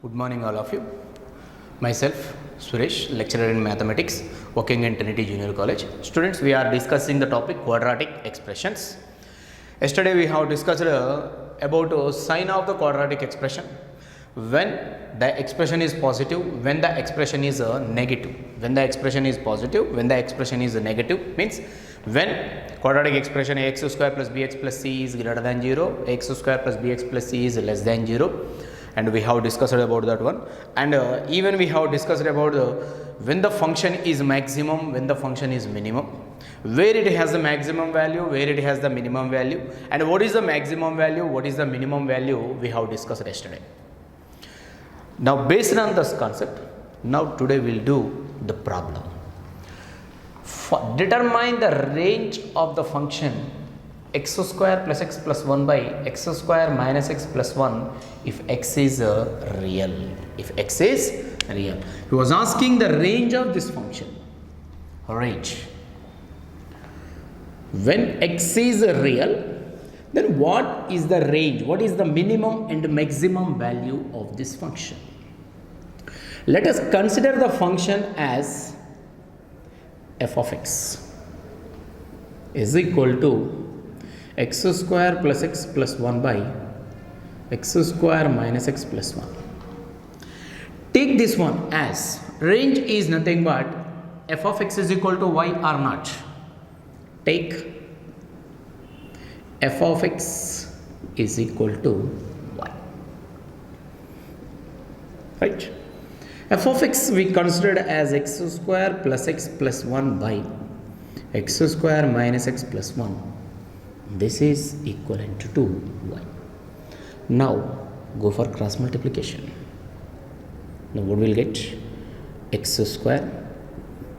Good morning, all of you. Myself, Suresh, lecturer in mathematics, working in Trinity Junior College. Students, we are discussing the topic quadratic expressions. Yesterday, we have discussed about sign of the quadratic expression. When the expression is positive, when the expression is negative. When the expression is positive, when the expression is negative, means when quadratic expression ax square plus bx plus c is greater than 0, x square plus bx plus c is less than 0. And we have discussed about that one, and even we have discussed about when the function is maximum, when the function is minimum, where it has the maximum value, where it has the minimum value, and what is the maximum value, what is the minimum value, we have discussed yesterday. Now based on this concept, now today we'll do the problem. Determine the range of the function x square plus x plus 1 by x square minus x plus 1 if x is real. If x is real. He was asking the range of this function. Range. When x is real, then what is the range? What is the minimum and maximum value of this function? Let us consider the function as f of x is equal to x square plus x plus 1 by x square minus x plus 1. Take this one as range is nothing but f of x is equal to y or not. Take f of x is equal to y. Right? F of x we considered as x square plus x plus 1 by x square minus x plus 1. This is equivalent to y. Now go for cross multiplication. Now what we'll get? X square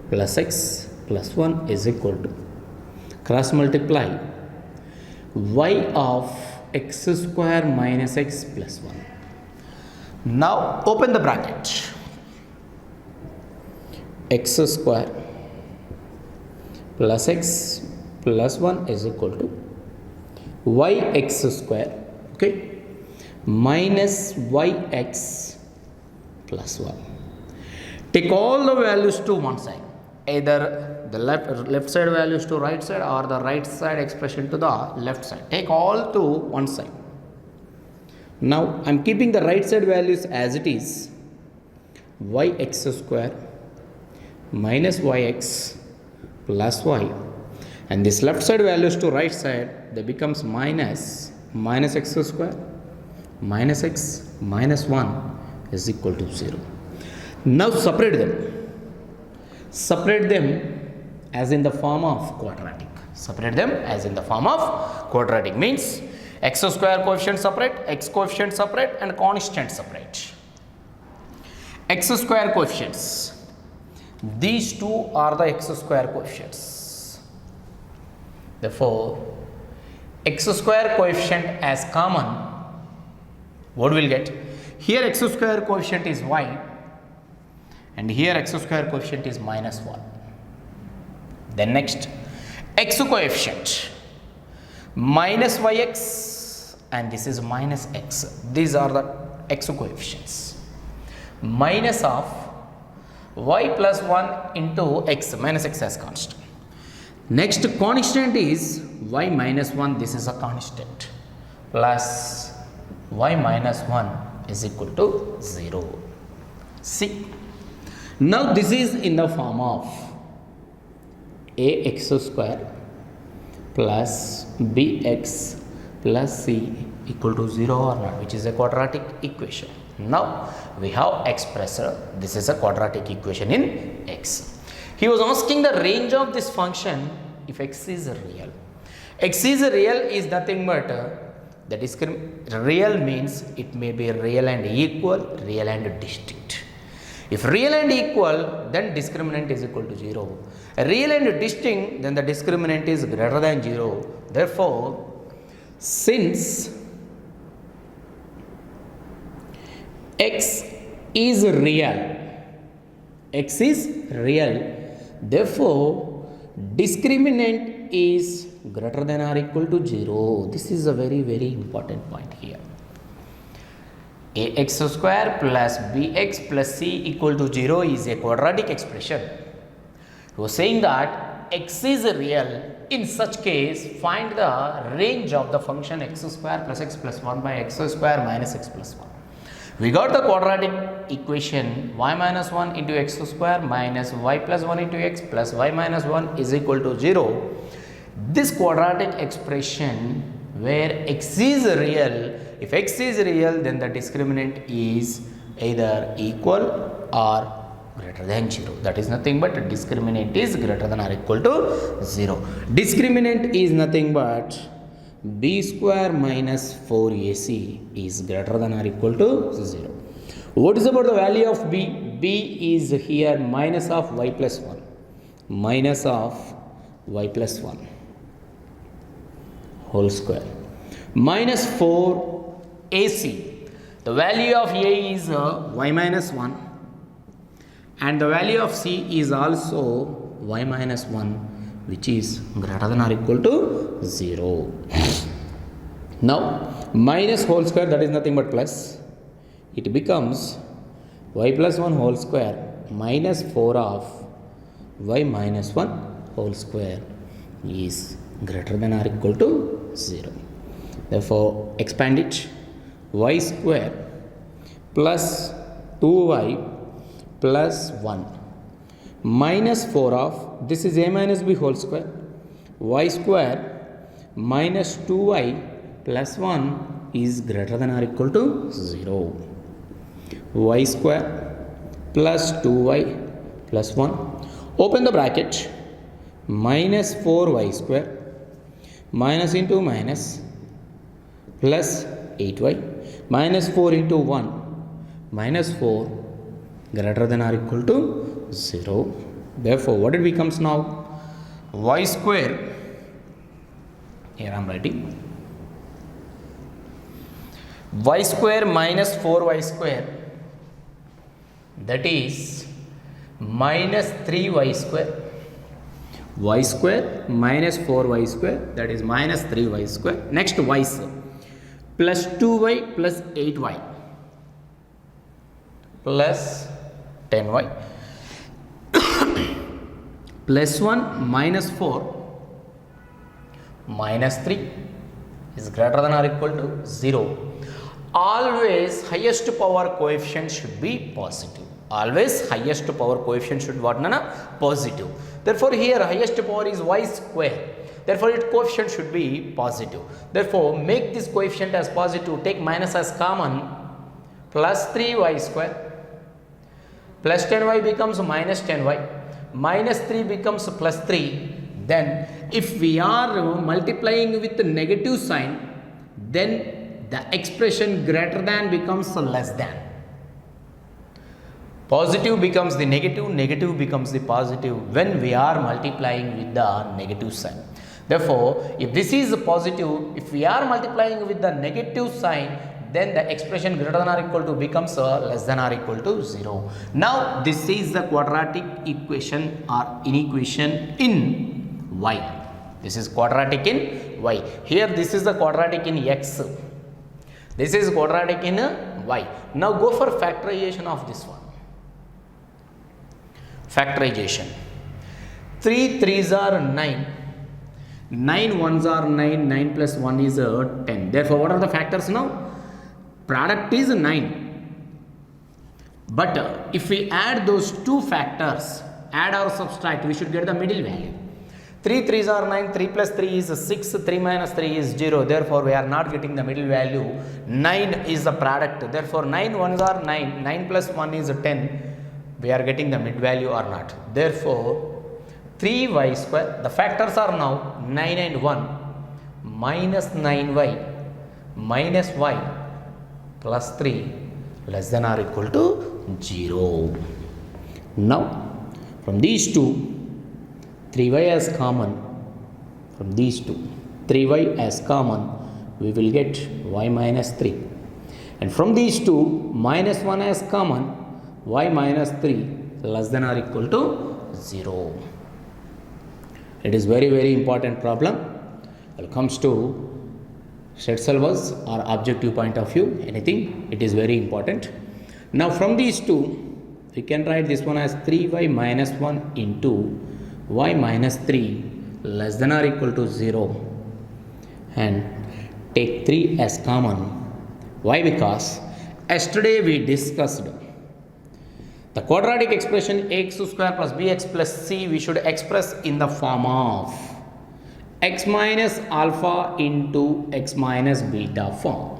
plus x plus 1 is equal to cross multiply y of x square minus x plus 1. Now open the bracket. X square plus x plus 1 is equal to yx square, okay, minus yx plus 1. Take all the values to one side, either the left side values to right side or the right side expression to the left side. Take all to one side. Now I am keeping the right side values as it is, yx square minus yx plus y, and this left side values to right side, they becomes minus x square minus x minus 1 is equal to 0. Now separate them as in the form of quadratic. Separate them as in the form of quadratic means x square coefficient separate, x coefficient separate, and constant separate. X square coefficients, these two are the x square coefficients. Therefore, x square coefficient as common, what will get? Here x square coefficient is y, and here x square coefficient is minus 1. Then next, x coefficient minus yx, and this is minus x. These are the x coefficients. Minus of y plus 1 into x, minus x as constant. Next constant is y minus 1, this is a constant, plus y minus 1 is equal to 0. See, now this is in the form of ax square plus bx plus c equal to 0 or not, which is a quadratic equation. Now we have expressed this is a quadratic equation in x. He was asking the range of this function if x is real. X is real is nothing but the real means it may be real and equal, real and distinct. If real and equal, then discriminant is equal to 0. Real and distinct, then the discriminant is greater than 0. Therefore, since x is real, therefore discriminant is greater than or equal to 0. This is a very, very important point here. ax square plus bx plus c equal to 0 is a quadratic expression. We are saying that x is real. In such case, find the range of the function x square plus x plus 1 by x square minus x plus 1. We got the quadratic equation y minus 1 into x square minus y plus 1 into x plus y minus 1 is equal to 0. This quadratic expression where x is real, if x is real, then the discriminant is either equal or greater than 0. That is nothing but discriminant is greater than or equal to 0. Discriminant is nothing but b square minus 4ac is greater than or equal to 0. What is about the value of b? b is here minus of y plus 1. Minus of y plus 1 whole square. Minus 4 ac. The value of a is y minus 1. And the value of c is also y minus 1, which is greater than or equal to 0. Now, minus whole square, that is nothing but plus. It becomes y plus 1 whole square minus 4 of y minus 1 whole square is greater than or equal to 0. Therefore, expand it. Y square plus 2y plus 1 minus 4 of, this is a minus b whole square, y square minus 2y plus 1 is greater than or equal to 0. Y square plus 2y plus 1, open the bracket, minus 4y square minus into minus plus 8y minus 4 into 1 minus 4 greater than or equal to 0. Therefore, what it becomes now? Y square, here I am writing, y square minus 4y square, that is minus 3y square. Y square minus 4y square, that is minus 3y square. Next, y plus 2y plus 8y plus 10y plus 1 minus 4 minus 3 is greater than or equal to 0. Always highest power coefficient should be positive. Always highest power coefficient should what, Nana? Positive. Therefore, here highest power is y square. Therefore, its coefficient should be positive. Therefore, make this coefficient as positive. Take minus as common. Plus 3y square plus 10y becomes minus 10y, minus 3 becomes plus 3. Then if we are multiplying with the negative sign, then the expression greater than becomes less than. Positive becomes the negative, negative becomes the positive when we are multiplying with the negative sign. Therefore, if this is positive, if we are multiplying with the negative sign, then the expression greater than or equal to becomes less than or equal to 0. Now, this is the quadratic equation or inequation in y. This is quadratic in y. Here, this is the quadratic in x. This is quadratic in y. Now, go for factorization of this one. Factorization. 3 3s are 9. 9 1s are 9. 9 plus 1 is 10. Therefore, what are the factors now? Product is 9, but if we add those two factors, add or subtract, we should get the middle value. 3 3s are 9, 3 plus 3 is 6, 3 minus 3 is 0, therefore we are not getting the middle value. 9 is the product, therefore 9 1s are 9, 9 plus 1 is 10, we are getting the mid value or not. Therefore, 3y square, the factors are now 9 and 1, minus 9y minus y plus 3 less than or equal to 0. Now, from these two, 3y as common, from these two, 3y as common, we will get y minus 3. And from these two, minus 1 as common, y minus 3 less than or equal to 0. It is very, very important problem. It comes to set cell was or objective point of view, anything, it is very important. Now from these two, we can write this one as 3y minus 1 into y minus 3 less than or equal to 0, and take 3 as common. Why? Because yesterday we discussed the quadratic expression ax square plus bx plus c we should express in the form of x minus alpha into x minus beta form.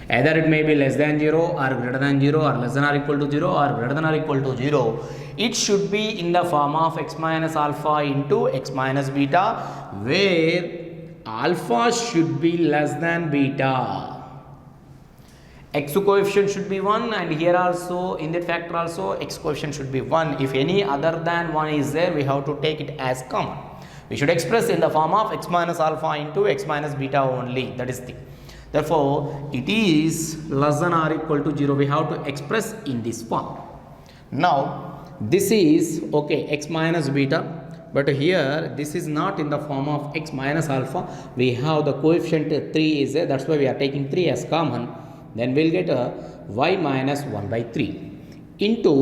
Either it may be less than 0 or greater than 0 or less than or equal to 0 or greater than or equal to 0. It should be in the form of x minus alpha into x minus beta, where alpha should be less than beta. X coefficient should be 1, and here also in that factor also x coefficient should be 1. If any other than 1 is there, we have to take it as common. We should express in the form of x minus alpha into x minus beta only. That is the. Therefore, it is less than or equal to 0. We have to express in this form. Now, this is okay x minus beta, but here this is not in the form of x minus alpha. We have the coefficient 3 is there. That's why we are taking 3 as common. Then we'll get a y minus 1 by 3 into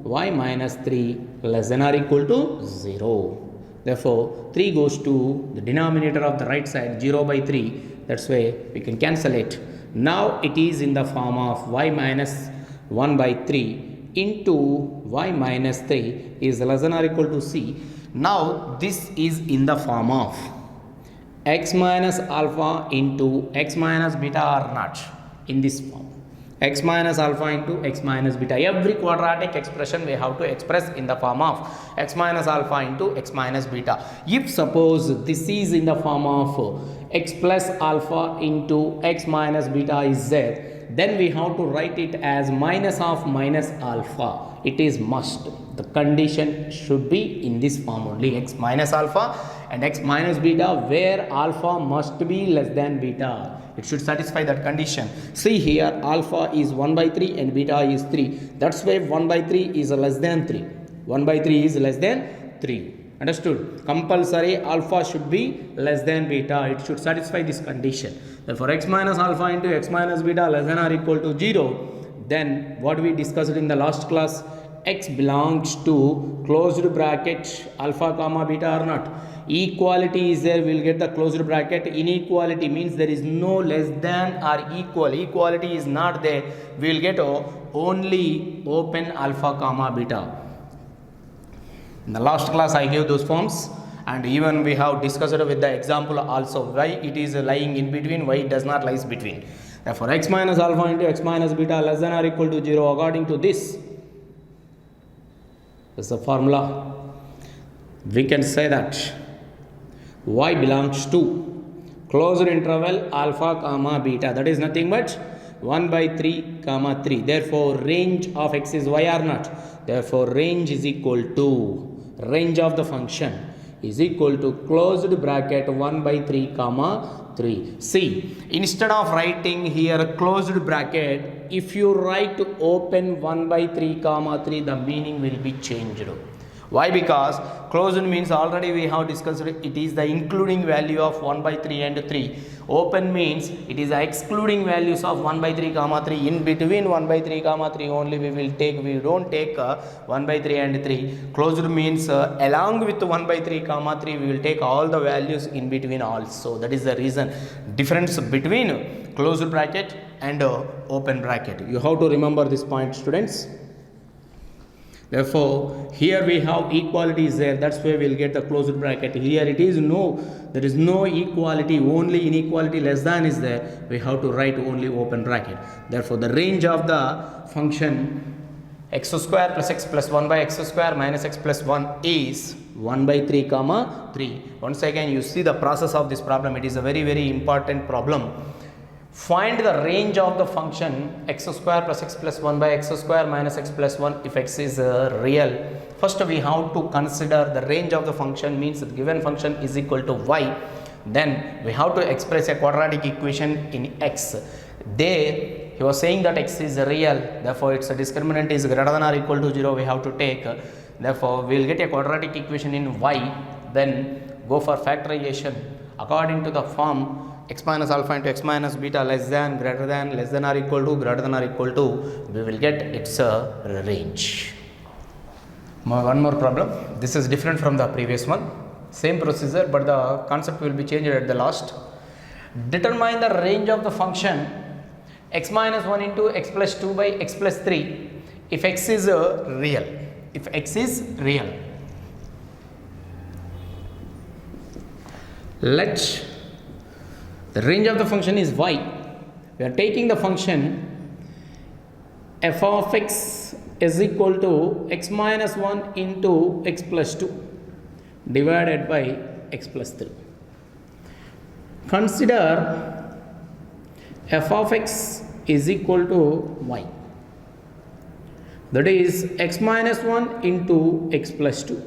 y minus 3 less than or equal to 0. Therefore, 3 goes to the denominator of the right side, 0 by 3. That's why we can cancel it. Now it is in the form of y minus 1 by 3 into y minus 3 is less than or equal to c. Now this is in the form of x minus alpha into x minus beta or not. In this form, x minus alpha into x minus beta. Every quadratic expression we have to express in the form of x minus alpha into x minus beta. If suppose this is in the form of x plus alpha into x minus beta is there, then we have to write it as minus of minus alpha. It is must. The condition should be in this form only, x minus alpha and x minus beta, where alpha must be less than beta. It should satisfy that condition. See here, alpha is 1 by 3 and beta is 3. That's why 1 by 3 is less than 3. 1 by 3 is less than 3. Understood? Compulsory alpha should be less than beta. It should satisfy this condition. Therefore, x minus alpha into x minus beta less than or equal to 0. Then what we discussed in the last class, x belongs to closed bracket alpha comma beta or not. Equality is there, we will get the closed bracket. Inequality means there is no less than or equal. Equality is not there, we will get only open alpha comma beta. In the last class I gave those forms, and even we have discussed with the example also why it is lying in between, why it does not lies between. Therefore, x minus alpha into x minus beta less than or equal to 0 according to this. This is the formula. We can say that y belongs to closed interval alpha comma beta, that is nothing but 1 by 3 comma 3. Therefore, range of x is y or not. Therefore, range is equal to range of the function is equal to closed bracket 1 by 3 comma 3. See, instead of writing here closed bracket, if you write open 1 by 3 comma 3, the meaning will be changed. Why? Because closed means already we have discussed it is the including value of 1 by 3 and 3. Open means it is the excluding values of 1 by 3 comma 3. In between 1 by 3 comma 3 only we will take, we don't take 1 by 3 and 3. Closed means along with 1 by 3 comma 3 we will take all the values in between also. That is the reason difference between closed bracket and open bracket. You have to remember this point, students. Therefore, here we have equality is there, that's why we will get the closed bracket. Here it is no, there is no equality, only inequality less than is there. We have to write only open bracket. Therefore, the range of the function x square plus x plus 1 by x square minus x plus 1 is 1 by 3 comma 3. Once again, you see the process of this problem. It is a very important problem. Find the range of the function x square plus x plus 1 by x square minus x plus 1 if x is real. First we have to consider the range of the function, means the given function is equal to y. Then we have to express a quadratic equation in x. There he was saying that x is real, therefore its discriminant is greater than or equal to 0 we have to take. Therefore we will get a quadratic equation in y. Then go for factorization according to the form x minus alpha into x minus beta less than, greater than, less than or equal to, greater than or equal to, we will get its range. One more problem. This is different from the previous one. Same procedure, but the concept will be changed at the last. Determine the range of the function x minus 1 into x plus 2 by x plus 3 if x is real. If x is real. Let the range of the function is y. We are taking the function f of x is equal to x minus 1 into x plus 2 divided by x plus 3. Consider f of x is equal to y, that is x minus 1 into x plus 2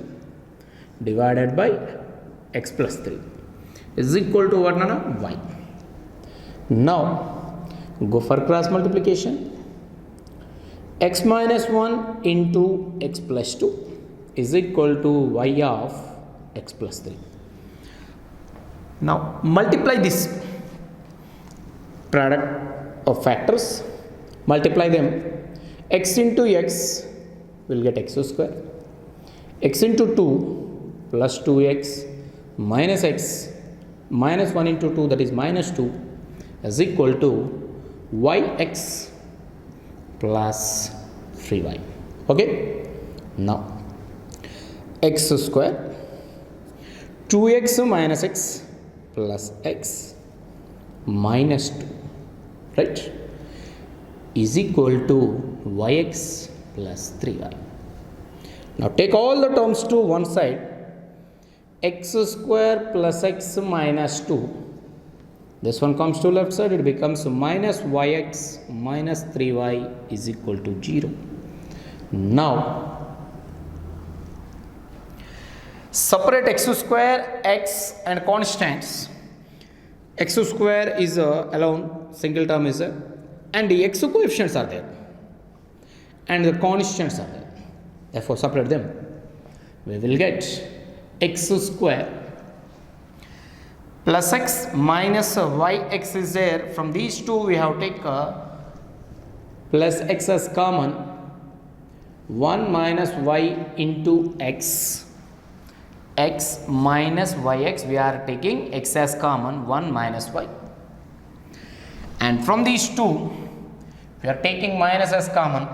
divided by x plus 3 is equal to what, Nana? Y. Now go for cross multiplication. X minus 1 into x plus 2 is equal to y of x plus 3. Now multiply this product of factors, multiply them. X into x will get x square, x into 2 plus 2x minus x minus 1 into 2, that is minus 2, is equal to yx plus 3y. Okay, now x square 2x minus x plus x minus 2, right, is equal to yx plus 3y. Now take all the terms to one side. X square plus x minus 2, this one comes to left side, it becomes minus yx minus 3y is equal to 0. Now separate x square, x and constants. X square is alone, single term is and the x coefficients are there and the constants are there. Therefore separate them. We will get x square plus x minus yx is there. From these two we have take plus x as common, 1 minus y into x, x minus yx, we are taking x as common, 1 minus y, and from these two we are taking minus as common,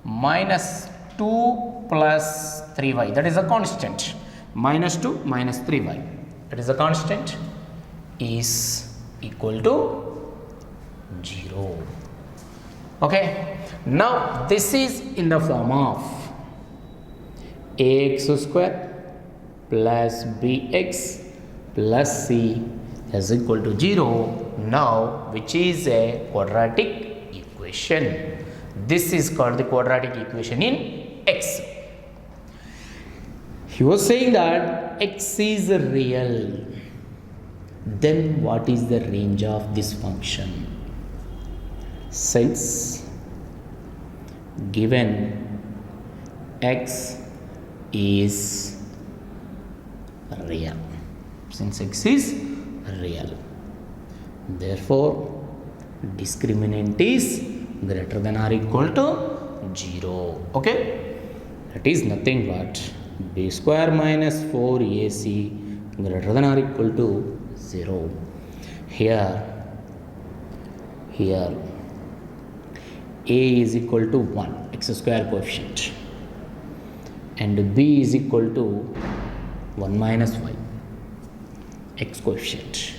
minus 2 plus 3y, that is a constant, minus 2 minus 3y, that is a constant, is equal to 0. Okay, now this is in the form of ax square plus bx plus c is equal to 0, now which is a quadratic equation. This is called the quadratic equation in x. He was saying that x is real. Then what is the range of this function? Since given x is real, since x is real, therefore discriminant is greater than or equal to 0. Okay, that is nothing but b square minus 4ac greater than or equal to 0. Here a is equal to 1, x square coefficient, and b is equal to 1 minus y, x coefficient,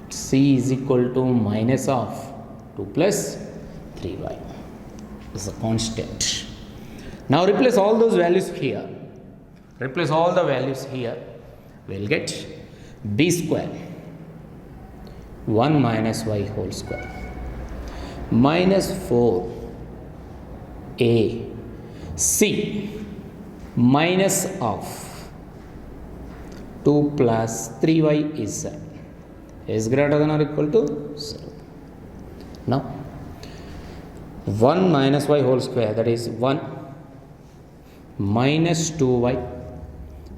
c is equal to minus of 2 plus 3y, is a constant. Now replace all those values here, replace all the values here, we will get b square 1 minus y whole square minus 4 a c minus of 2 plus 3y is greater than or equal to 0. Now 1 minus y whole square, that is 1 minus 2y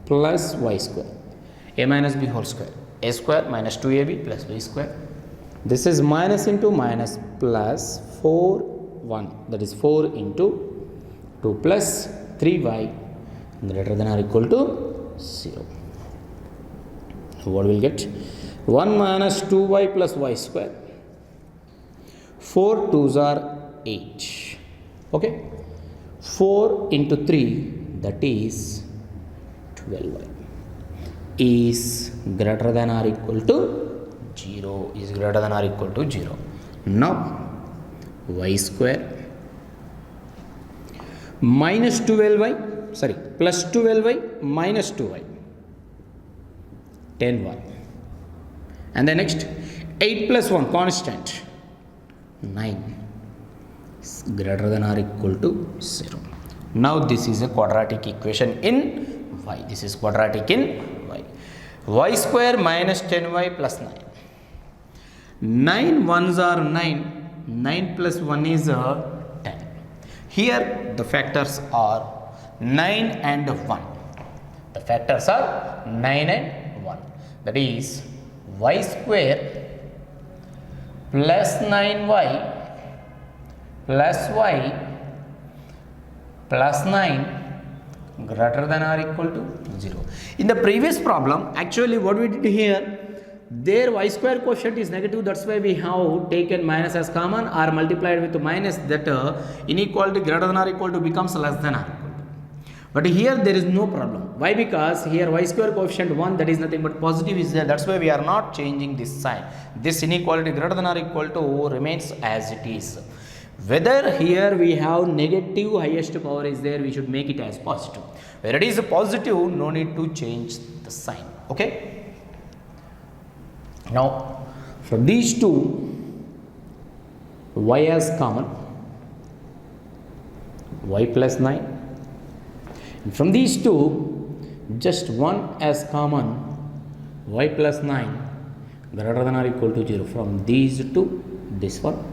plus y square, a minus b whole square, a square minus 2ab plus b square. This is minus into minus plus 4 1, that is 4 into 2 plus 3y greater than or equal to 0. What will get? 1 minus 2y plus y square. 4 2s are 8. Okay. 4 into 3, that is 12y is greater than or equal to 0, is greater than or equal to 0. Now y square minus 12y, sorry, plus 12y minus 2y, 10y. And the next 8 plus 1 constant, 9 is greater than or equal to 0. Now this is a quadratic equation in y. This is quadratic in y. Y square minus 10y plus 9. 9 ones are 9. 9 plus 1 is 10. Here the factors are 9 and 1. The factors are 9 and 1. That is y square plus 9y plus y plus 9 greater than or equal to 0. In the previous problem, actually what we did here, their y square quotient is negative, that's why we have taken minus as common or multiplied with minus, that inequality greater than or equal to becomes less than or equal to. But here there is no problem. Why? Because here y square coefficient 1, that is nothing but positive is there, that's why we are not changing this sign. This inequality greater than or equal to remains as it is. Whether here we have negative highest power is there, we should make it as positive. Where it is a positive, no need to change the sign. Okay. Now from these two, y as common, y plus 9. And from these two, just 1 as common, y plus 9 greater than or equal to 0. From these two, this one.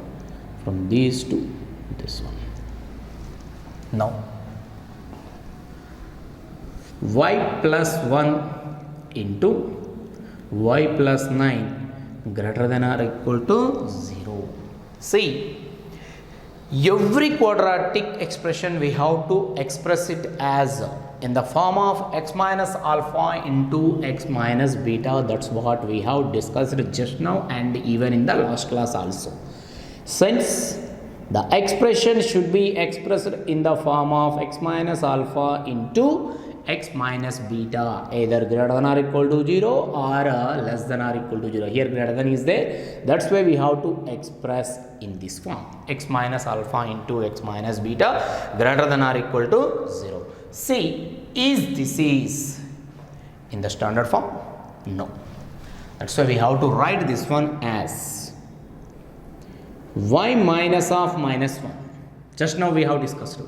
From these two, this one. Now y plus 1 into y plus 9 greater than or equal to 0. See, every quadratic expression we have to express it as in the form of x minus alpha into x minus beta. That's what we have discussed just now and even in the last class also. Since the expression should be expressed in the form of x minus alpha into x minus beta, either greater than or equal to 0 or less than or equal to 0. Here greater than is there, that's why we have to express in this form, x minus alpha into x minus beta greater than or equal to 0. See, is this is in the standard form? No. That's why we have to write this one as y minus of minus 1. Just now we have discussed.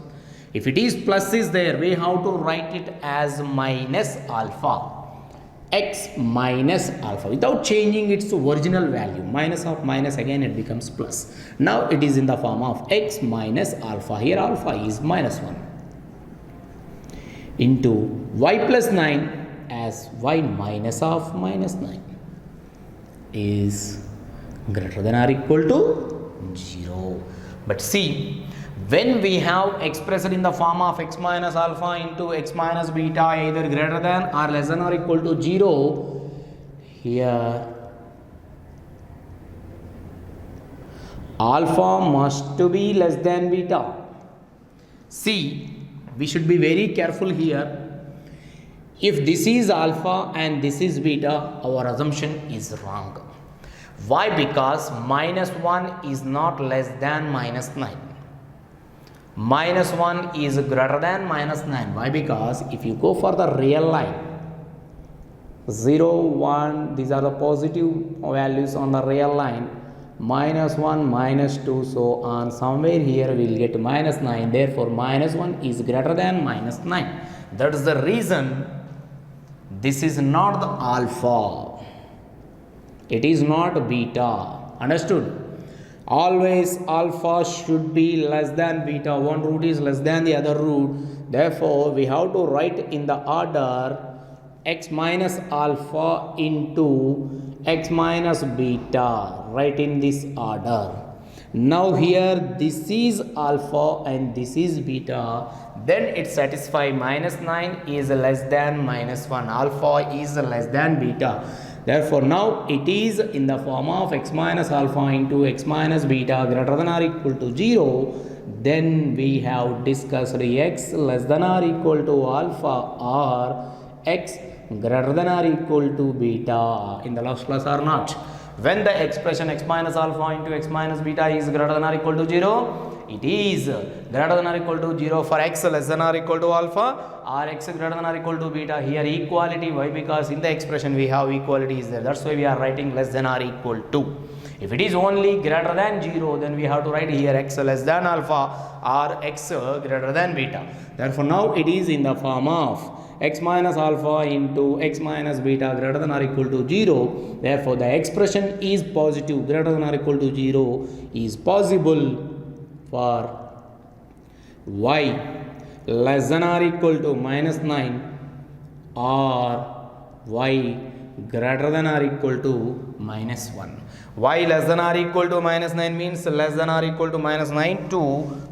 If it is plus is there, we have to write it as minus alpha. X minus alpha without changing its original value. Minus of minus, again it becomes plus. Now it is in the form of x minus alpha. Here alpha is minus 1 into y plus 9 as y minus of minus 9 is greater than or equal to 0. But see, when we have expressed in the form of x minus alpha into x minus beta either greater than or less than or equal to 0, here alpha must be less than beta. See, we should be very careful here. If this is alpha and this is beta, our assumption is wrong. Why? Because minus 1 is not less than minus 9. Minus 1 is greater than minus 9. Why? Because if you go for the real line, 0, 1, these are the positive values on the real line, minus 1, minus 2, so on. Somewhere here we will get minus 9. Therefore, minus 1 is greater than minus 9. That is the reason this is not the alpha. It is not beta. Understood? Always alpha should be less than beta. One root is less than the other root. Therefore, we have to write in the order x minus alpha into x minus beta, right in this order. Now here this is alpha and this is beta, then it satisfy minus 9 is less than minus 1, alpha is less than beta. Therefore now it is in the form of x minus alpha into x minus beta greater than or equal to 0. Then we have discussed x less than or equal to alpha or x greater than or equal to beta in the last class or not. When the expression x minus alpha into x minus beta is greater than or equal to 0, it is greater than or equal to 0 for x less than or equal to alpha or x greater than or equal to beta. Here equality, why? Because in the expression we have equality is there. That's why we are writing less than or equal to. If it is only greater than 0, then we have to write here x less than alpha or x greater than beta. Therefore now it is in the form of x minus alpha into x minus beta greater than or equal to 0. Therefore the expression is positive, greater than or equal to 0 is possible for y less than or equal to minus 9 or y greater than or equal to minus 1. Y less than or equal to minus 9 means less than or equal to minus 9 to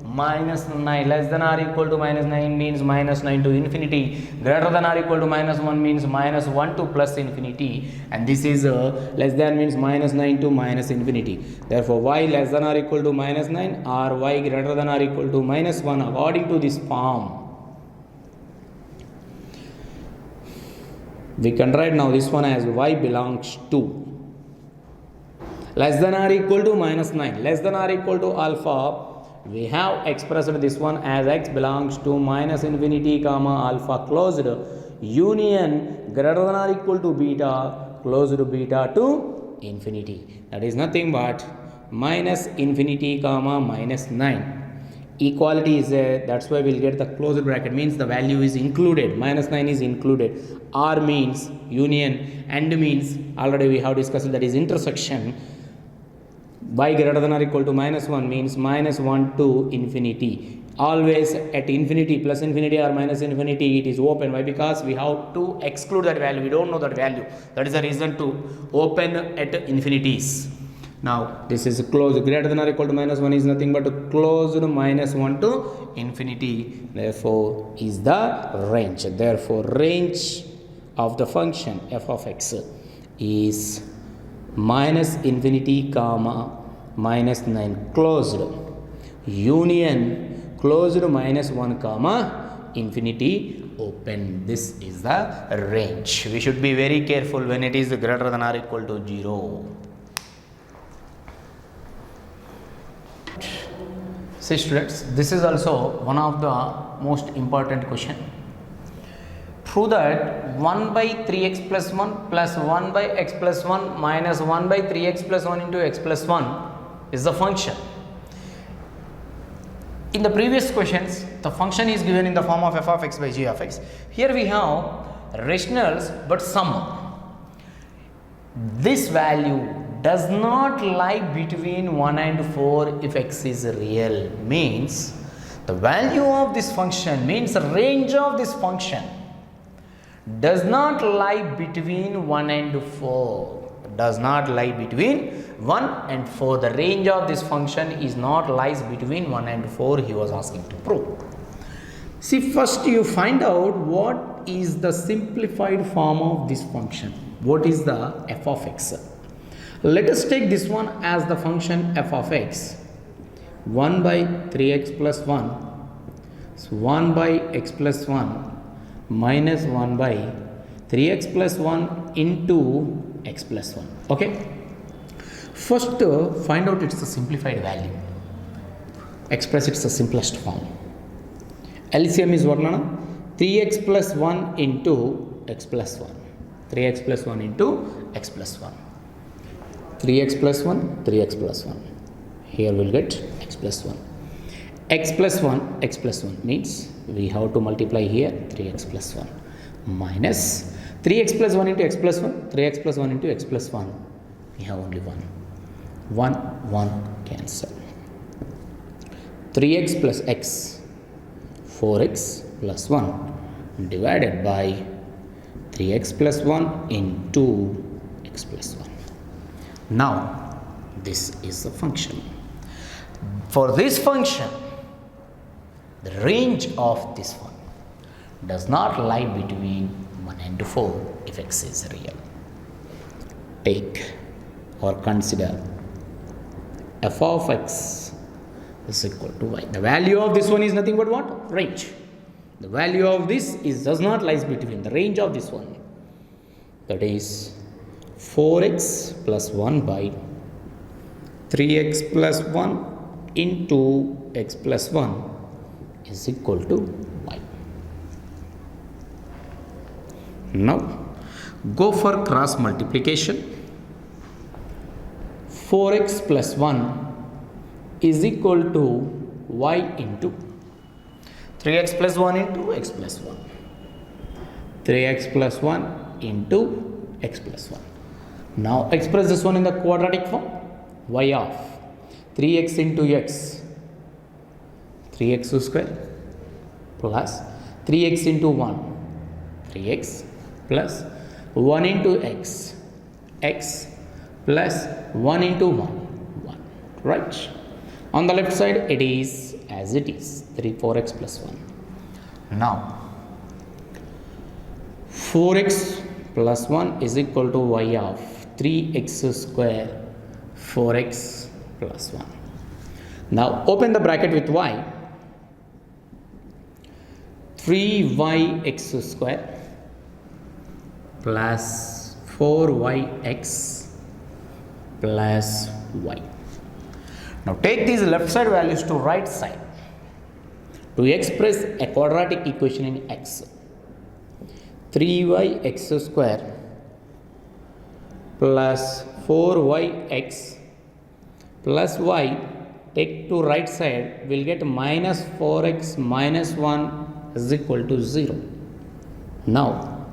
minus 9. Less than or equal to minus 9 means minus 9 to infinity. Greater than or equal to minus 1 means minus 1 to plus infinity. And this is less than means minus 9 to minus infinity. Therefore y less than or equal to minus 9 or y greater than or equal to minus 1 according to this form. We can write now this one as y belongs to less than or equal to minus 9. Less than or equal to alpha, we have expressed this one as x belongs to minus infinity comma alpha closed union greater than or equal to beta closed beta to infinity. That is nothing but minus infinity comma minus 9. Equality is there, that's why we'll get the closed bracket, means the value is included, minus 9 is included. R means union, and means already we have discussed that is intersection. Y greater than or equal to minus 1 means minus 1 to infinity. Always at infinity, plus infinity or minus infinity, it is open. Why? Because we have to exclude that value, we don't know that value. That is the reason to open at infinities. Now this is closed, greater than or equal to minus 1 is nothing but closed minus 1 to infinity. Therefore is the range. Therefore range of the function f of x is minus infinity comma minus 9 closed union closed minus 1 comma infinity open. This is the range. We should be very careful when it is greater than or equal to 0. See students, this is also one of the most important question. Prove that 1 by 3x plus 1 plus 1 by x plus 1 minus 1 by 3x plus 1 into x plus 1 is the function. In the previous questions, the function is given in the form of f of x by g of x. Here we have rationals but sum. This value does not lie between 1 and 4 if x is real, means the value of this function means the range of this function does not lie between 1 and 4. Does not lie between 1 and 4. The range of this function is not lies between 1 and 4. He was asking to prove. See, first you find out what is the simplified form of this function. What is the f of x? Let us take this one as the function f of x. 1 by 3x plus 1. So 1 by x plus 1 minus 1 by 3x plus 1 into x plus 1. Okay. First find out its simplified value. Express its simplest form. LCM is what, Nana? 3x plus 1 into x plus 1. 3x plus 1 into x plus 1. 3x plus 1, 3x plus 1. Here we'll get x plus 1. X plus 1 means we have to multiply here 3x plus 1 minus 3x plus 1 into x plus 1, 3x plus 1 into x plus 1. We have only 1. 1 cancel. 3x plus x, 4x plus 1 divided by 3x plus 1 into x plus 1. Now this is the function. For this function, the range of this one does not lie between 1 and 4 if x is real. Take or consider f of x is equal to y. The value of this one is nothing but what? Range. The value of this does not lies between the range of this one. That is 4x plus 1 by 3x plus 1 into x plus 1 is equal to y. Now go for cross multiplication. 4x plus 1 is equal to y into 3x plus 1 into x plus 1. 3x plus 1 into x plus 1. Now express this one in the quadratic form. Y of 3x into x, 3x square plus 3x into 1, 3x plus 1 into x, x plus 1 into 1, 1. Right? On the left side it is as it is, 4x plus 1. Now 4x plus 1 is equal to y of 3x square 4x plus 1. Now open the bracket with y. 3yx square plus 4yx plus y. Now take these left side values to right side to express a quadratic equation in x. 3yx square plus 4yx plus y, take to right side, will get minus 4x minus 1 is equal to 0. Now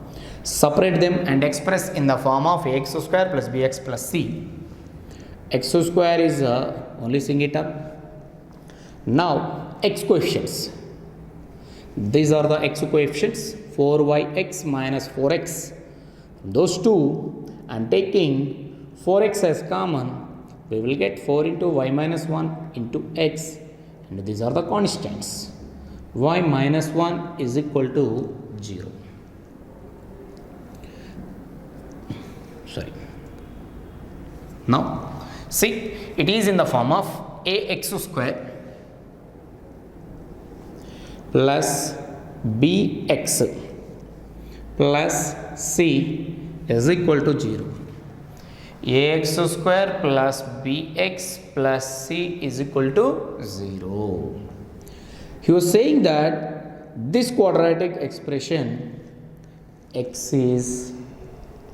separate them and express in the form of ax square plus bx plus c. X square is only single term. Now x coefficients. These are the x coefficients, 4yx minus 4x. Those two, and taking 4x as common, we will get 4 into y minus 1 into x, and these are the constants. Y minus 1 is equal to 0. Sorry. Now see, it is in the form of ax square plus bx plus c is equal to 0. Ax square plus bx plus c is equal to 0. He was saying that this quadratic expression x is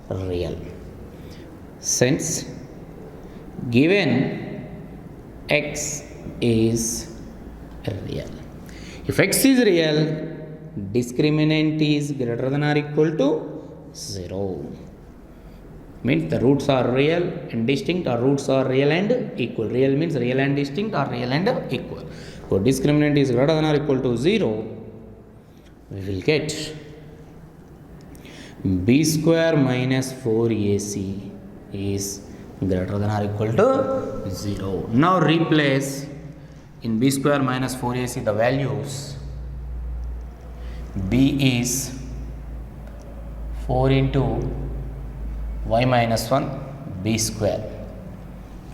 real. Since given x is real. If x is real, discriminant is greater than or equal to 0. Means the roots are real and distinct, or roots are real and equal. Real means real and distinct, or real and equal. So discriminant is greater than or equal to 0. We will get b square minus 4ac is greater than or equal to 0. Now replace in b square minus 4ac the values. B is 4 into y minus 1 b square,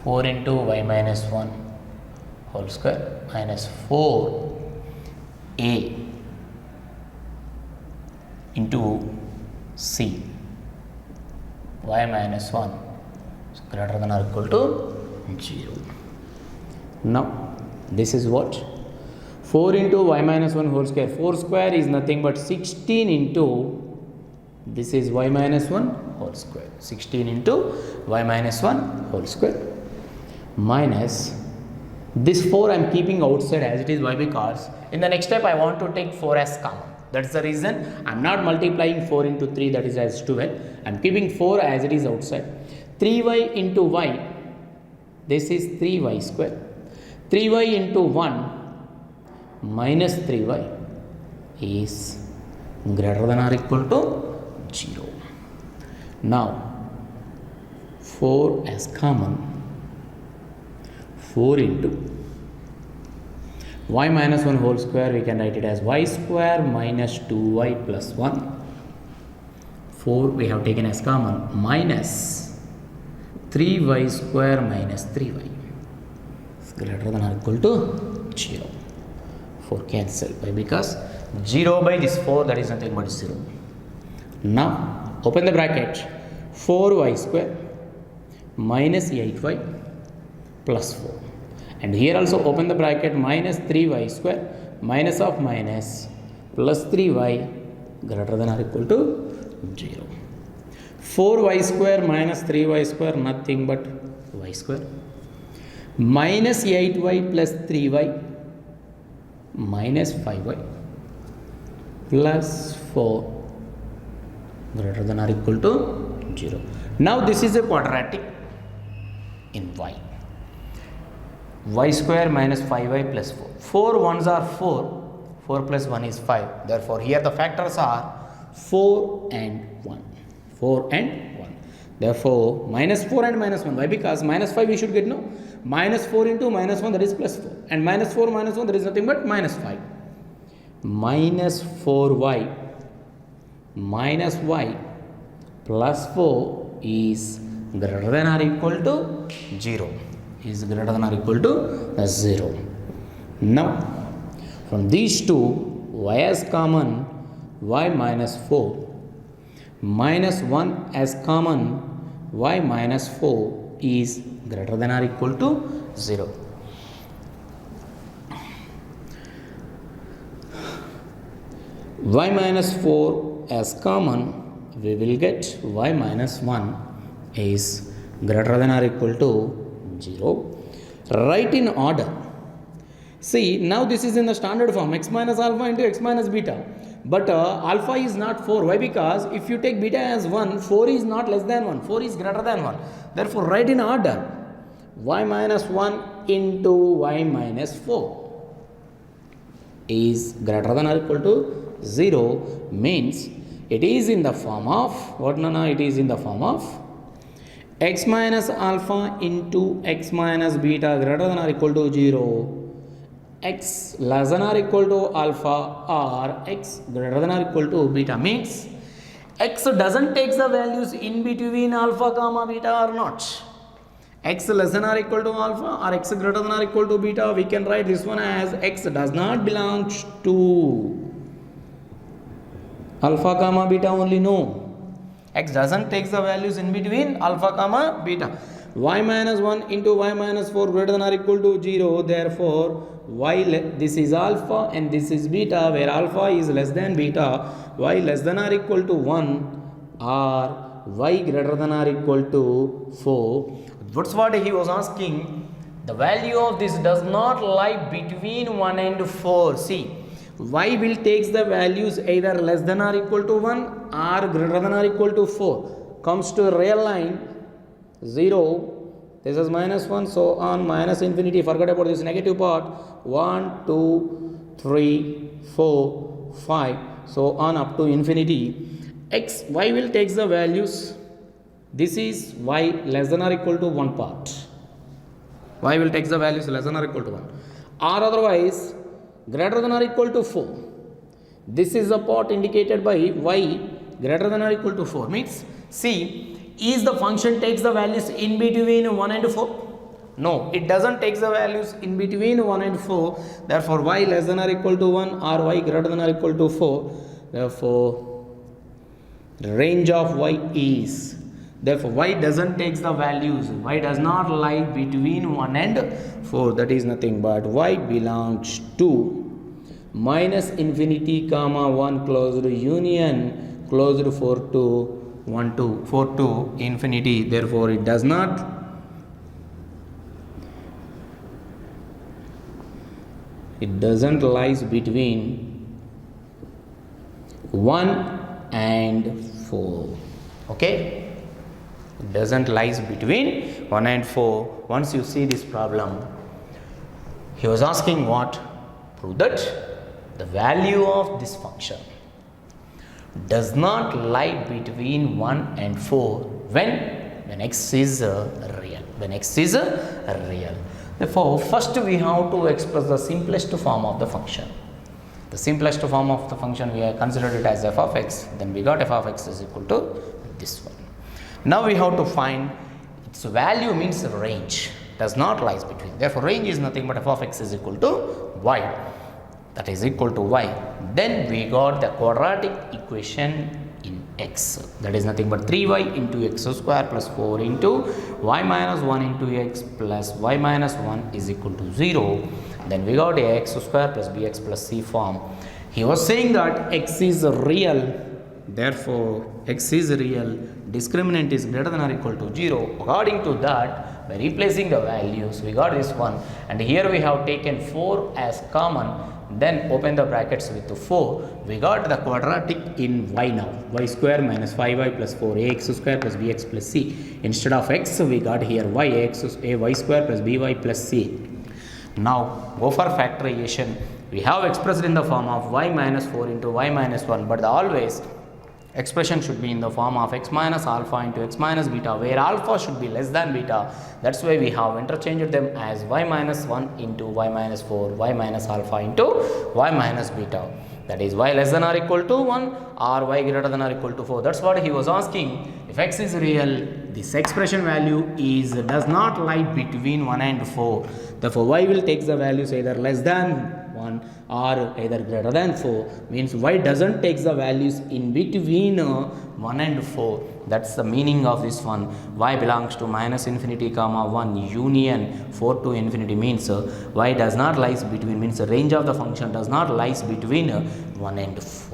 4 into y minus 1 whole square minus 4a into c, y minus 1 is greater than or equal to 0. Now this is what? 4 into y minus 1 whole square. 4 square is nothing but 16 into, this is y minus 1 whole square. 16 into y minus 1 whole square minus this 4 I am keeping outside as it is. Why? Because in the next step I want to take 4 as common. That's the reason I am not multiplying 4 into 3, that is as 12. I am keeping 4 as it is outside. 3y into y, this is 3y square. 3y into 1 minus 3y is greater than or equal to 0. Now 4 as common, 4 into y minus 1 whole square, we can write it as y square minus 2y plus 1. 4 we have taken as common, minus 3y square minus 3y is greater than or equal to 0. 4 cancel. Why? Because 0 by this 4, that is nothing but 0. Now open the bracket, 4y square minus 8y plus 4, and here also open the bracket, minus 3y square minus of minus plus 3y greater than or equal to 0. 4y square minus 3y square, nothing but y square, minus 8y plus 3y minus 5y plus 4 greater than or equal to 0. Now this is a quadratic in y square minus 5y plus 4. 4 ones are 4, 4 plus 1 is 5. Therefore here the factors are 4 and 1. 4 and 1. Therefore minus 4 and minus 1. Why? Because minus 5 we should get, no? Minus 4 into minus 1, that is plus 4. And minus 4 minus 1, that is nothing but minus 5. Minus 4y minus y plus 4 is greater than or equal to 0. Is greater than or equal to 0. Now from these two, y as common, y minus 4 minus 1 as common, y minus 4 is greater than or equal to 0. Y minus 4 as common, we will get y minus 1 is greater than or equal to 0. Write in order. See, now this is in the standard form, x minus alpha into x minus beta. But alpha is not 4. Why? Because if you take beta as 1, 4 is not less than 1. 4 is greater than 1. Therefore, write in order. Y minus 1 into y minus 4 is greater than or equal to 0, means it is in the form of, what? No, it is in the form of x minus alpha into x minus beta greater than or equal to 0. X less than or equal to alpha or x greater than or equal to beta, means x doesn't take the values in between alpha comma beta or not. X less than or equal to alpha or x greater than or equal to beta, we can write this one as x does not belong to alpha comma beta only, no. X doesn't take the values in between alpha comma beta. Y minus 1 into y minus 4 greater than or equal to 0. Therefore, this is alpha and this is beta, where alpha is less than beta. Y less than or equal to 1 or y greater than or equal to 4. That's what he was asking. The value of this does not lie between 1 and 4. See, y will take the values either less than or equal to 1 or greater than or equal to 4. Comes to a real line, 0, this is minus 1, so on, minus infinity, forget about this negative part, 1, 2, 3, 4, 5, so on up to infinity. Y will take the values, this is y less than or equal to 1 part, y will take the values less than or equal to 1, or otherwise greater than or equal to 4. This is the part indicated by y greater than or equal to 4, means, see, is the function takes the values in between 1 and 4? No, it doesn't take the values in between 1 and 4. Therefore, y less than or equal to 1 or y greater than or equal to 4. Therefore, range of y is, therefore, y doesn't take the values. Y does not lie between 1 and 4. That is nothing but y belongs to minus infinity comma 1 closed union closed 4 to 1 to 4 to infinity. Therefore, it does not lies between 1 and 4. Okay, it doesn't lies between 1 and 4. Once you see this problem, he was asking what? Prove that the value of this function does not lie between 1 and 4 when x is real. When x is real. Therefore, first we have to express the simplest form of the function. The simplest form of the function we have considered it as f of x. Then we got f of x is equal to this one. Now we have to find its value means range. Does not lies between. Therefore, range is nothing but f of x is equal to y. That is equal to y. Then we got the quadratic equation in x. That is nothing but 3y into x square plus 4 into y minus 1 into x plus y minus 1 is equal to 0. Then we got a x square plus bx plus c form. He was saying that x is real. Therefore, x is real. Discriminant is greater than or equal to 0. According to that, by replacing the values, we got this one. And here we have taken 4 as common. Then open the brackets with the 4. We got the quadratic in y now. Y square minus 5y plus 4ax square plus bx plus c. Instead of x, we got here y square plus by plus c. Now go for factorization. We have expressed in the form of y minus 4 into y minus 1, but always expression should be in the form of x minus alpha into x minus beta, where alpha should be less than beta. That's why we have interchanged them as y minus 1 into y minus 4, y minus alpha into y minus beta. That is y less than or equal to 1 or y greater than or equal to 4. That's what he was asking. If x is real, this expression value does not lie between 1 and 4. Therefore, y will take the values either less than 1 or either greater than 4, means y doesn't take the values in between 1 and 4. That's the meaning of this one. Y belongs to minus infinity comma 1 union 4 to infinity, means y does not lies between, means the range of the function does not lies between 1 and 4.